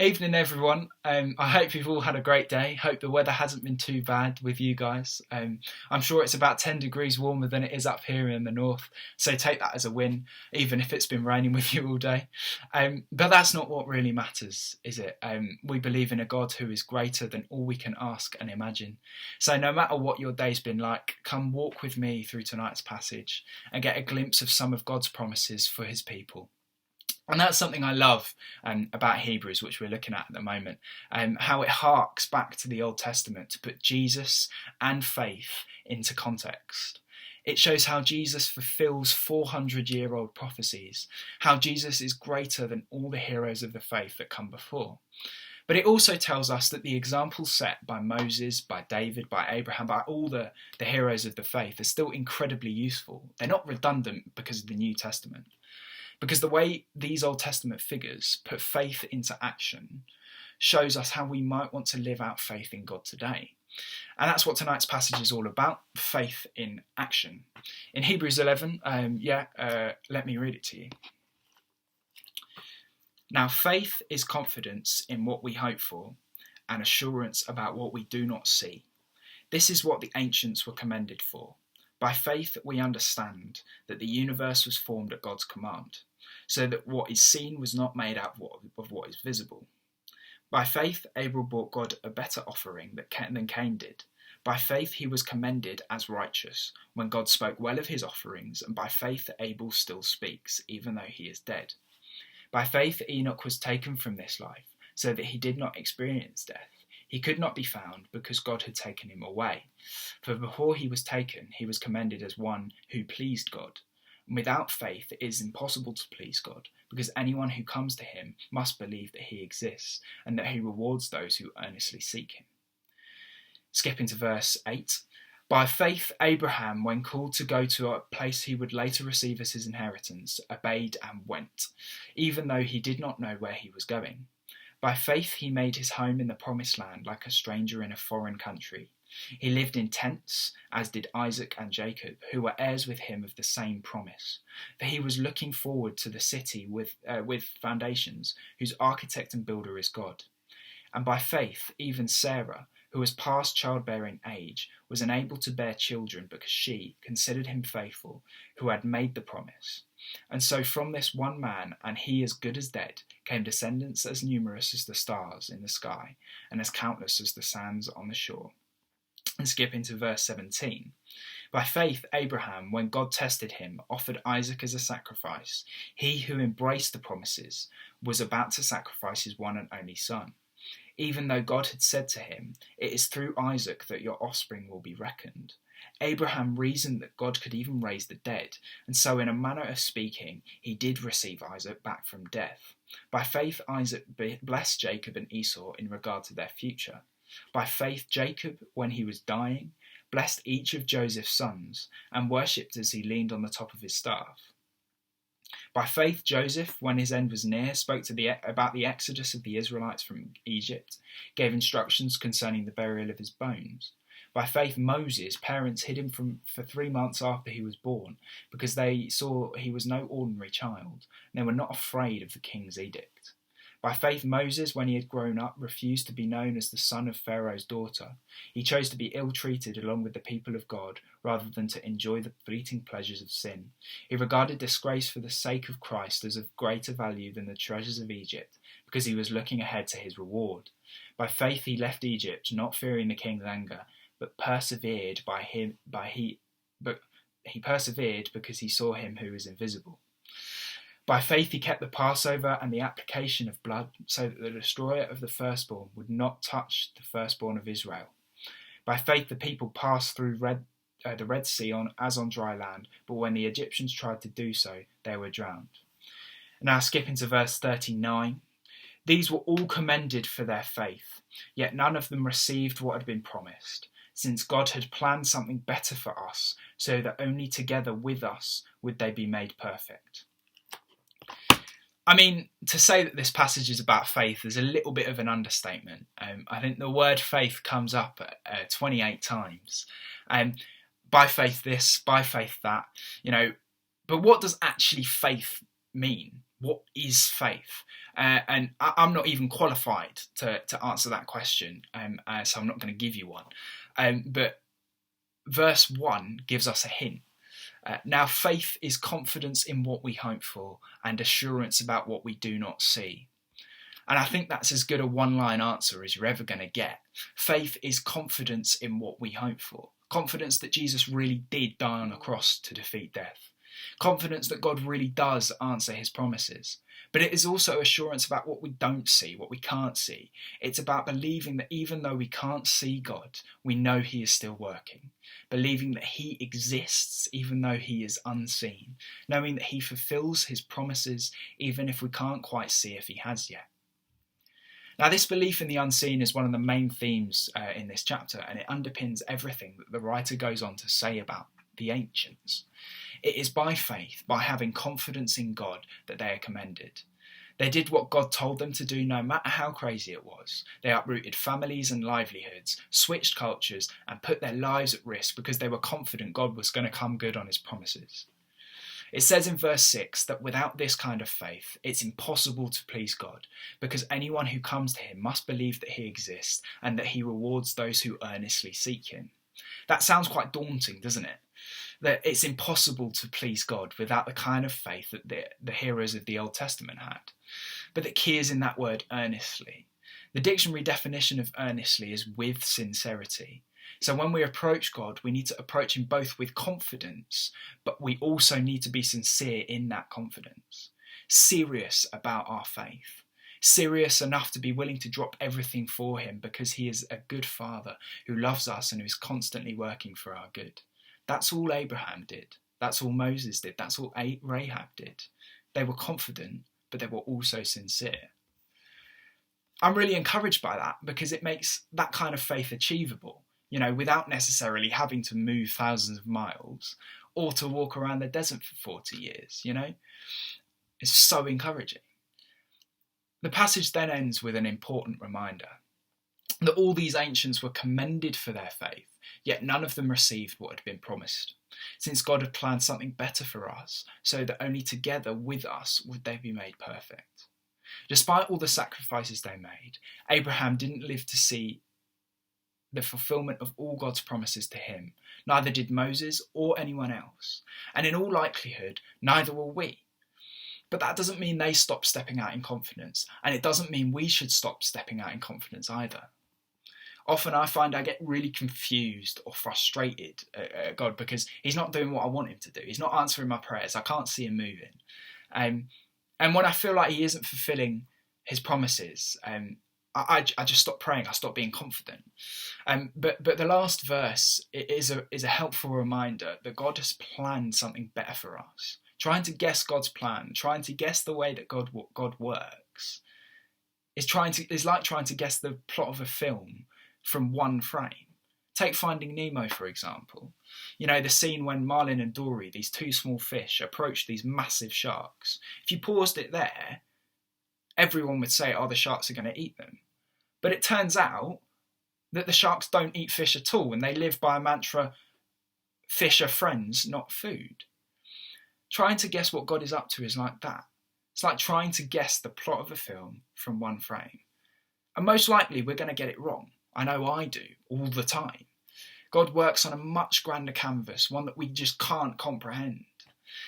Evening, everyone. I hope you've all had a great day. Hope the weather hasn't been too bad with you guys. I'm sure it's about 10 degrees warmer than it is up here in the north, so take that as a win, even if it's been raining with you all day. But that's not what really matters, is it? We believe in a God who is greater than all we can ask and imagine. So no matter what your day's been like, come walk with me through tonight's passage and get a glimpse of some of God's promises for his people. And that's something I love about Hebrews, which we're looking at the moment, how it harks back to the Old Testament to put Jesus and faith into context. It shows how Jesus fulfills 400-year-old prophecies, how Jesus is greater than all the heroes of the faith that come before. But it also tells us that the examples set by Moses, by David, by Abraham, by all the heroes of the faith are still incredibly useful. They're not redundant because of the New Testament. Because the way these Old Testament figures put faith into action shows us how we might want to live out faith in God today. And that's what tonight's passage is all about, faith in action. In Hebrews 11, let me read it to you. Now, faith is confidence in what we hope for and assurance about what we do not see. This is what the ancients were commended for. By faith, we understand that the universe was formed at God's command, so that what is seen was not made out of what is visible. By faith, Abel brought God a better offering than Cain did. By faith, he was commended as righteous when God spoke well of his offerings, and by faith, Abel still speaks, even though he is dead. By faith, Enoch was taken from this life, so that he did not experience death. He could not be found because God had taken him away. For before he was taken, he was commended as one who pleased God. And without faith, it is impossible to please God, because anyone who comes to him must believe that he exists and that he rewards those who earnestly seek him. Skipping to verse 8. By faith, Abraham, when called to go to a place he would later receive as his inheritance, obeyed and went, even though he did not know where he was going. By faith, he made his home in the promised land like a stranger in a foreign country. He lived in tents, as did Isaac and Jacob, who were heirs with him of the same promise. For he was looking forward to the city with foundations, whose architect and builder is God. And by faith, even Sarah, who was past childbearing age, was unable to bear children because she considered him faithful, who had made the promise. And so from this one man, and he as good as dead, came descendants as numerous as the stars in the sky, and as countless as the sands on the shore. And skipping to verse 17. By faith, Abraham, when God tested him, offered Isaac as a sacrifice. He who embraced the promises was about to sacrifice his one and only son. Even though God had said to him, "It is through Isaac that your offspring will be reckoned." Abraham reasoned that God could even raise the dead, and so in a manner of speaking, he did receive Isaac back from death. By faith, Isaac blessed Jacob and Esau in regard to their future. By faith, Jacob, when he was dying, blessed each of Joseph's sons, and worshipped as he leaned on the top of his staff. By faith, Joseph, when his end was near, spoke about the exodus of the Israelites from Egypt, gave instructions concerning the burial of his bones. By faith, Moses' parents hid him for 3 months after he was born, because they saw he was no ordinary child, and they were not afraid of the king's edict. By faith, Moses, when he had grown up, refused to be known as the son of Pharaoh's daughter. He chose to be ill-treated along with the people of God, rather than to enjoy the fleeting pleasures of sin. He regarded disgrace for the sake of Christ as of greater value than the treasures of Egypt, because he was looking ahead to his reward. By faith, he left Egypt, not fearing the king's anger, but persevered he persevered because he saw him who is invisible. By faith he kept the Passover and the application of blood, so that the destroyer of the firstborn would not touch the firstborn of Israel. By faith the people passed through the Red Sea as on dry land, but when the Egyptians tried to do so, they were drowned. Now skipping to verse 39. These were all commended for their faith, yet none of them received what had been promised, since God had planned something better for us, so that only together with us would they be made perfect. I mean, to say that this passage is about faith is a little bit of an understatement. I think the word faith comes up 28 times. By faith this, by faith that, But what does actually faith mean? What is faith? And I'm not even qualified to answer that question, so I'm not going to give you one. But verse 1 gives us a hint. Now faith is confidence in what we hope for and assurance about what we do not see. And I think that's as good a one-line answer as you're ever going to get. Faith is confidence in what we hope for. Confidence that Jesus really did die on a cross to defeat death. Confidence that God really does answer his promises. But it is also assurance about what we don't see, what we can't see. It's about believing that even though we can't see God, we know he is still working. Believing that he exists even though he is unseen. Knowing that he fulfills his promises even if we can't quite see if he has yet. Now, this belief in the unseen is one of the main themes in this chapter, and it underpins everything that the writer goes on to say about the ancients. It is by faith, by having confidence in God, that they are commended. They did what God told them to do no matter how crazy it was. They uprooted families and livelihoods, switched cultures, and put their lives at risk because they were confident God was going to come good on his promises. It says in verse 6 that without this kind of faith, it's impossible to please God, because anyone who comes to him must believe that he exists and that he rewards those who earnestly seek him. That sounds quite daunting, doesn't it? That it's impossible to please God without the kind of faith that the heroes of the Old Testament had. But the key is in that word earnestly. The dictionary definition of earnestly is with sincerity. So when we approach God, we need to approach him both with confidence, but we also need to be sincere in that confidence. Serious about our faith. Serious enough to be willing to drop everything for him because he is a good father who loves us and who is constantly working for our good. That's all Abraham did. That's all Moses did. That's all Rahab did. They were confident, but they were also sincere. I'm really encouraged by that because it makes that kind of faith achievable, without necessarily having to move thousands of miles or to walk around the desert for 40 years, It's so encouraging. The passage then ends with an important reminder that all these ancients were commended for their faith, yet none of them received what had been promised, since God had planned something better for us, so that only together with us would they be made perfect. Despite all the sacrifices they made, Abraham didn't live to see the fulfillment of all God's promises to him. Neither did Moses or anyone else. And in all likelihood, neither will we. But that doesn't mean they stop stepping out in confidence, and it doesn't mean we should stop stepping out in confidence either. Often I find I get really confused or frustrated at God because he's not doing what I want him to do. He's not answering my prayers. I can't see him moving. And when I feel like he isn't fulfilling his promises, I just stop praying. I stop being confident. But the last verse is a helpful reminder that God has planned something better for us. Trying to guess God's plan, trying to guess the way that God works, is like trying to guess the plot of a film from one frame. Take Finding Nemo, for example. The scene when Marlin and Dory, these two small fish, approach these massive sharks. If you paused it there, everyone would say, the sharks are going to eat them. But it turns out that the sharks don't eat fish at all, and they live by a mantra, fish are friends, not food. Trying to guess what God is up to is like that. It's like trying to guess the plot of a film from one frame. And most likely we're going to get it wrong. I know I do, all the time. God works on a much grander canvas, one that we just can't comprehend.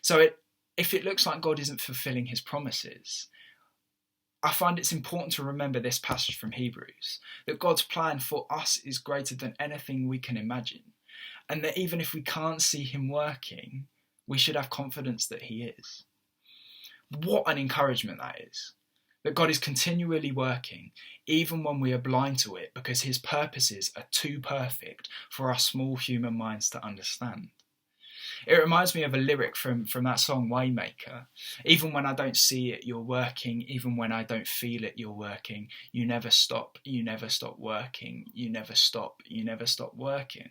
So if it looks like God isn't fulfilling his promises, I find it's important to remember this passage from Hebrews, that God's plan for us is greater than anything we can imagine, and that even if we can't see him working, we should have confidence that he is. What an encouragement that is. That God is continually working, even when we are blind to it, because his purposes are too perfect for our small human minds to understand. It reminds me of a lyric from that song Waymaker. Even when I don't see it, you're working. Even when I don't feel it, you're working. You never stop working. You never stop working.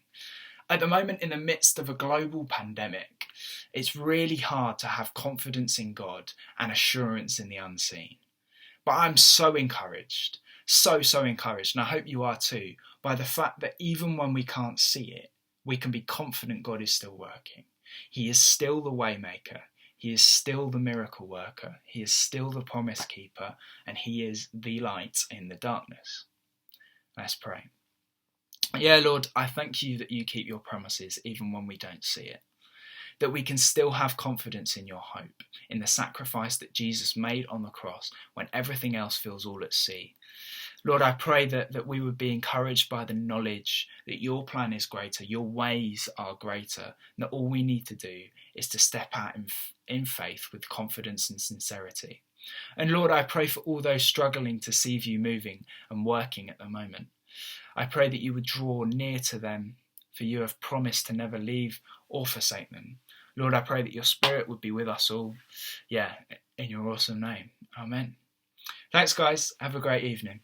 At the moment, in the midst of a global pandemic, it's really hard to have confidence in God and assurance in the unseen. But I'm so encouraged, so encouraged, and I hope you are too, by the fact that even when we can't see it, we can be confident God is still working. He is still the way maker. He is still the miracle worker. He is still the promise keeper, and he is the light in the darkness. Let's pray. Yeah, Lord, I thank you that you keep your promises even when we don't see it. That we can still have confidence in your hope, in the sacrifice that Jesus made on the cross when everything else feels all at sea. Lord, I pray that we would be encouraged by the knowledge that your plan is greater, your ways are greater, and that all we need to do is to step out in faith with confidence and sincerity. And Lord, I pray for all those struggling to see you moving and working at the moment. I pray that you would draw near to them, for you have promised to never leave or forsake them. Lord, I pray that your Spirit would be with us all. Yeah, in your awesome name. Amen. Thanks, guys. Have a great evening.